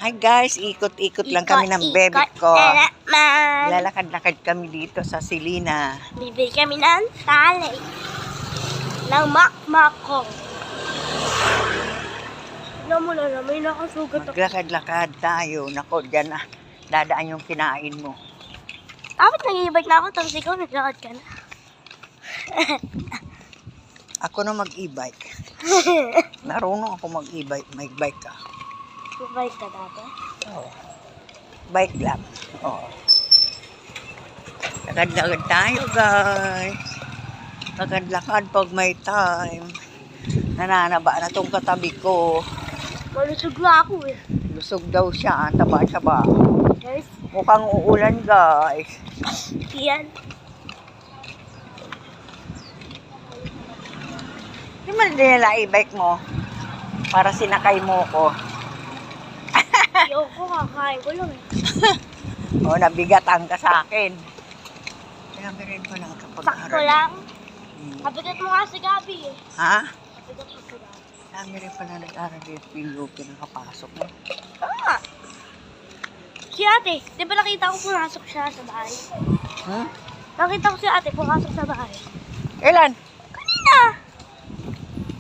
Hi guys, ikot-ikot lang kami ng bebe ko. Lalakad-lakad kami dito sa Silina. Bibili kami ng tali. Ng makmakong. Alam mo na, may nakasugat ako. Maglakad-lakad tayo. Nako, dyan na. Dadaan yung kinain mo. Dapat nag-i-bike na ako, tapos ikaw naglakad ka na. Ako na mag-e-bike. Narunong ako mag-e-bike. May bike ka. Mag-bike ka dati? Oo. Bike lang. Oo. Lakad-lakad tayo, guys. Lakad-lakad pag may time. Nananaba na tong katabi ko. Malusog na ako eh. Lusog daw siya. Taba-taba. Guys, Mukhang uulan, guys. yan. Di man dinala e-bike mo para sinakay mo ko. Ayoko, kakain ko lang eh. O, nabigatan ka sa akin. Kaya meron pa lang kapag Sakto lang. Kabigat mo nga si Gabi eh. Ha? Kabigat mo si Gabi. Kaya meron pa lang nag-aral yung PUP na kapasok mo. Ah! Si ate, di ba nakita ko pumasok siya sa bahay? Hmm? Nakita ko si ate pumasok sa bahay. Kailan? Kanina!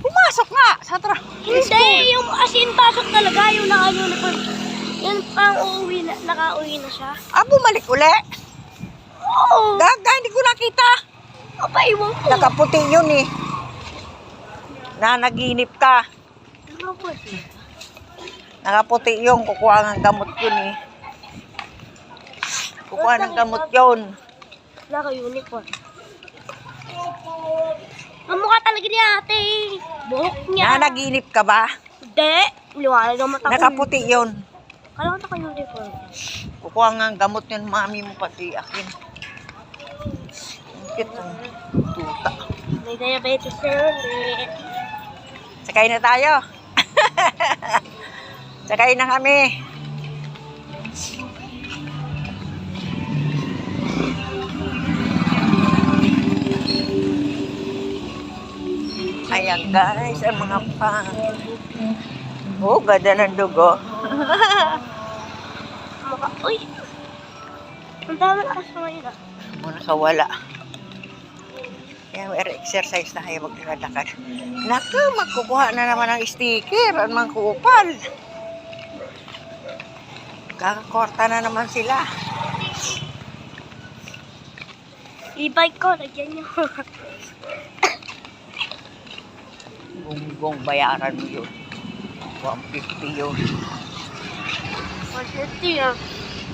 Pumasok nga! Sa Hindi, yung as in pasok talaga, yung naka-uniform. Yan pang uuwi na, naka-uwi na siya. Ah, bumalik uli? Oo! Gaga, hindi ko nakita. Kapaiwan ko. Nakaputi yun eh. Nanaginip ka. Ano po siya? Nakaputi yun. Kukuha ng gamot yun eh. Kukuha ng gamot yun. Naka-uniform. Ang mukha talaga ni ate. Buhok niya. Nanaginip ka ba? Hindi. Liwanag ang mata ko. Nakaputi yun. Kala ko naka-uniform. Kukuha nga ng gamot yun, mami mo pati akin. Ang cute ang tuta. May diabetes na yun eh. Sakay na tayo. Sakay na kami. Ayan guys, ang mga pan. Oh, ganda ng dugo. Mukha. Uy! Ang dami na kasi ngayon ah. Muna kawala. Kaya may exercise na kayo maglakad-lakad. Naku, magkukuha na naman ng sticker at mga kupal. Kakakorta na naman sila. E-bike ko, lagyan niyo. Gunggong bayaran mo yun. 150 yun. 150 ah.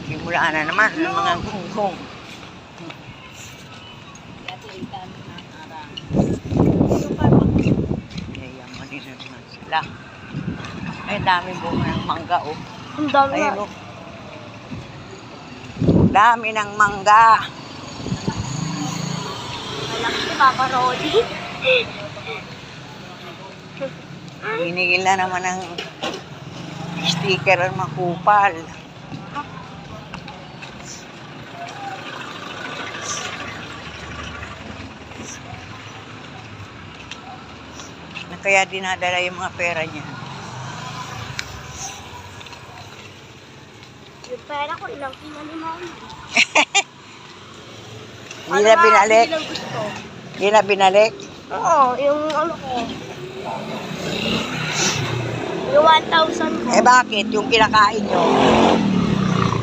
Simulaan na naman ng mga gunggong. Yayamanin na naman sila. Ay, dami bunga ng mangga, oh. Ang dami Ayun, na. oh. Dami ng mangga. Alam si Papa Rodi. Hinigil na naman ng sticker ang makupal. Na kaya dinadala yung mga pera niya. Yung pera ko, ilang pinalimaw niya. Hindi na binalik? Hindi lang gusto. Hindi na binalik? Oo, yung ano ko. Yung 1,000 ko. Eh bakit? Yung kinakain nyo?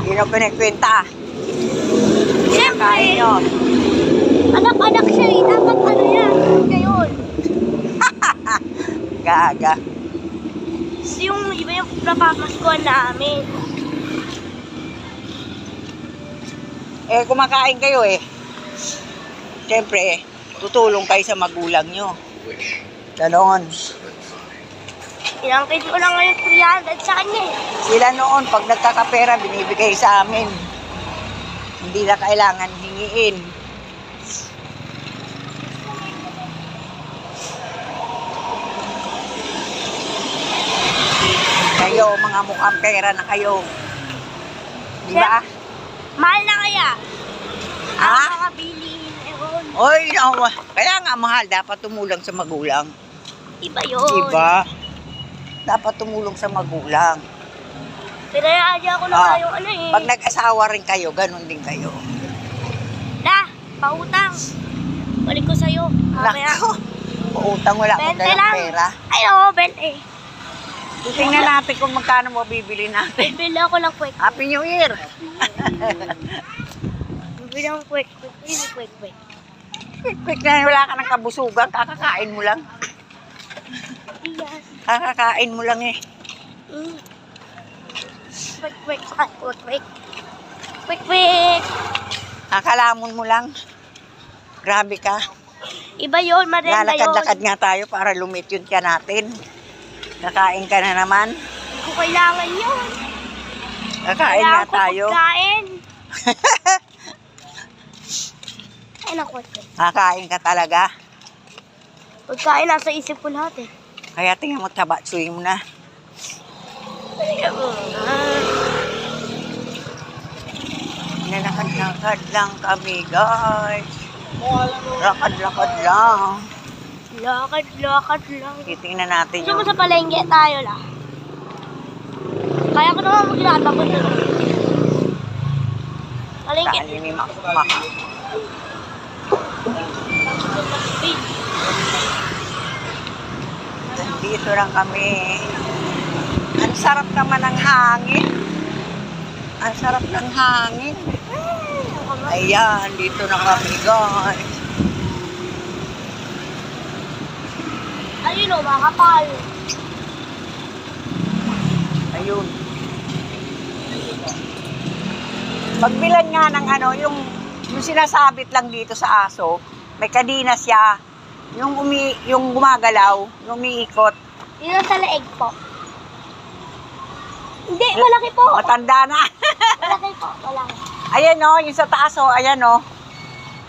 Hindi na pinakwenta. Kinakain nyo. Anak-anak siya eh. Dapat ano yan. Ngayon. Gaga. Yung iba yung napamaskuhan namin. Eh kumakain kayo eh. Siyempre, tutulong kayo sa magulang nyo. Ganon. Inangkin ko lang ngayon 300 sa kanya eh. Sila noon, pag nagkakapera, binibigay sa amin. Hindi na kailangan hingiin. Kayo, mga mukhang pera na kayo. Di ba? Mahal na kaya? Ha? Ang mga bilihin ewan. Oy, no, kaya nga mahal, dapat tumulong sa magulang. Iba yun. Diba? Dapat tumulong sa magulang. Pinayaan ako na Ah, yung ano eh. Pag nag-asawa rin kayo, ganun din kayo. Da, pautang. Balik ko sa'yo. Mamaya. Nako, pautang wala akong 20 dalang lang. pera. Ay, oo, 20. Tingnan natin kung magkano mo bibili natin. Bibili ako ng quick. Happy New Year! Bibili ako ng quick. Quick. Quick na wala ka ng kabusugan, kakakain mo lang. Yes. Kakakain mo lang eh. Mm. Quick. Kakalamon mo lang. Grabe ka. Iba yun, marenda yun. Lalakad-lakad nga tayo para lumit yun ka natin. Kakain ka na naman. Hindi ko kailangan yun. Kakain nga Kailangan ko tayo. pagkain. Ay, naku. Kakain ka talaga. Pagkain, nasa isip ko lahat eh. Kaya tingnan mo, tabatsuin mo na. Nalakad-lakad lang kami, guys. Lakad-lakad lang. Lakad lang. Titingnan natin Gusto mo yung... sa palengke tayo lang. Kaya ko naman maglatakot na lang. Palengke. Dali ni Mac. Dito lang kami. Ang sarap naman ng hangin. Ang sarap ng hangin. Ayan, dito na kami, guys. Ayun o, makapal. Ayun. Pagbilan nga ng ano, yung sinasabit lang dito sa aso, may kadina siya. Yung gumagalaw, yung umiikot. Yun sa leeg po. Hindi, malaki po. Matanda na. Malaki po, malaki. Ayan o, yung sa taas o, ayan o.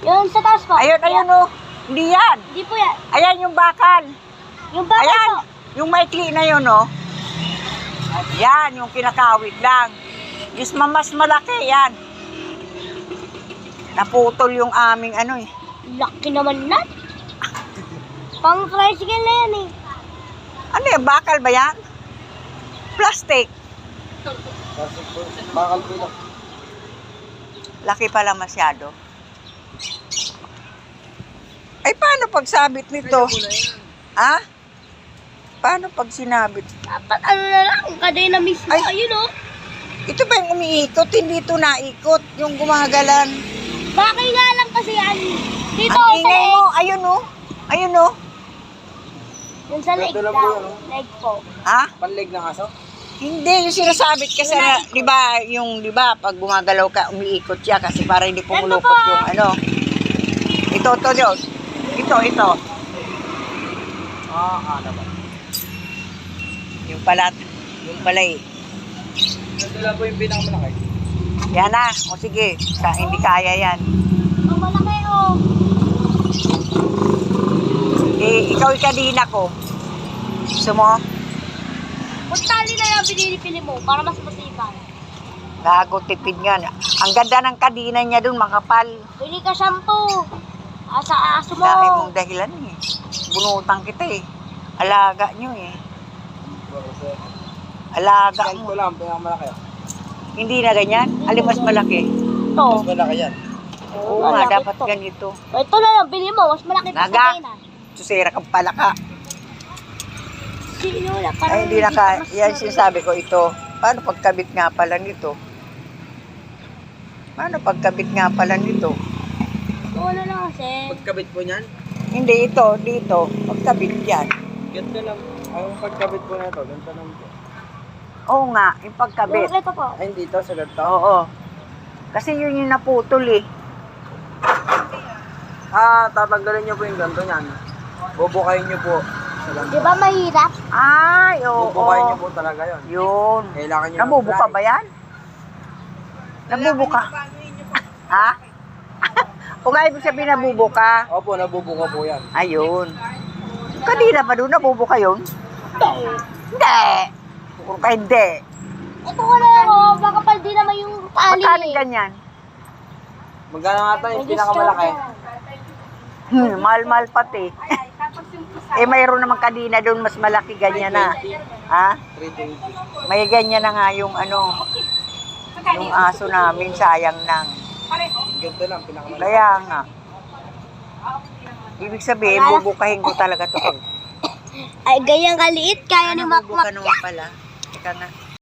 Yun sa taas po. Ayun o. Hindi yan. Hindi po yan. Ayan yung bakal. Yung bakal Ayan, po. yung maikli na yun o. Yan, yung kinakawit lang. Is mas malaki, yan. Naputol yung aming ano eh. Laki naman na. Pang tricycle na yan eh. Ano yan, bakal ba yan? Plastic. Bakal po lang. Laki pala masyado. Ay, paano pag sabit nito? Ha? Paano pag sinabit? Dapat ano na lang, kadena mismo. Ay. Ayun o. Ito ba yung umiikot? Hindi ito naikot. Yung gumagalan. Bakit nga lang kasi yan. Dito Ang sa ingay leeg. mo. Ayun o. Ayun o. Yung sa leeg Ito lang lang. po yun, oh. Leg po. Ha? Panleg ng aso? Hindi, yung sinasabit kasi na, di ba, pag gumagalaw ka, umiikot siya kasi para hindi pumulukot Ito po. yung ano. Ito yun. Ito. Ano ba? Yung pala eh. Ito lang po yung pinakamalaki. Yan na. O sige, hindi kaya yan. Ang malaki o. Eh, ikaw ikadina ko. Gusto mo? Kung tali na yung pinili mo para mas masipag. Gago, tipid nga. Ang ganda ng kadina niya dun, makapal. Bili ka shampoo. Sa aso mo. Dahil mong dahilan eh. Bunutan kita eh. Alaga nyo eh. Alaga Ganito mo. lang, pinakamalaki. Hindi na ganyan? Alin mas malaki? Ito. Mas malaki yan. Oo nga, Malaki dapat to. ganito. Ito na lang, bili mo. Mas malaki pa Naga. sa na. Susira kang palaka. Sino na? Ay, hindi na ka. Yan sinasabi ko ito. Paano pagkabit nga pala nito? Paano pagkabit nga pala nito? Ito na lang kasi. Pagkabit po niyan, Hindi, ito, dito. Pagkabit yan. ganito lang. Ang pagkabit po na ito, ganito lang po. Oo nga, yung pagkabit. Yung ito po. Ay, dito sa ganito. Oo. Kasi yun yung naputol eh. Tatanggalin niyo po yung ganito niyan. Bubukayin niyo po. Sa ganito. Di ba mahirap? Ay, oo. Bubukayin niyo po talaga yun. Yun. Kailangan niyo Nabubuka ba yan? Nabubuka? Ha? Kung nga ibig sabihin nabubuka. Opo, nabubuka po yan. Ayun. Kanina pa doon nabubuka yun? Hindi. Kung ka hindi. Ito ko na lang oh. Makapal din naman yung tali. Magkano ganyan? Magkano nga ito yung pinakamalaki? Mahal-mahal pati. Eh, mayroon naman kanina doon mas malaki ganyan na. Ha? 320. May ganyan na nga yung ano, yung aso namin, sayang nang. Ganito lang, pinakamalaki. Kaya nga. Ibig sabihin, bubukahin ko talaga to. Ay, ganyang kaliit, kaya ni Ano bubuka Makmak. naman pala? Teka nga.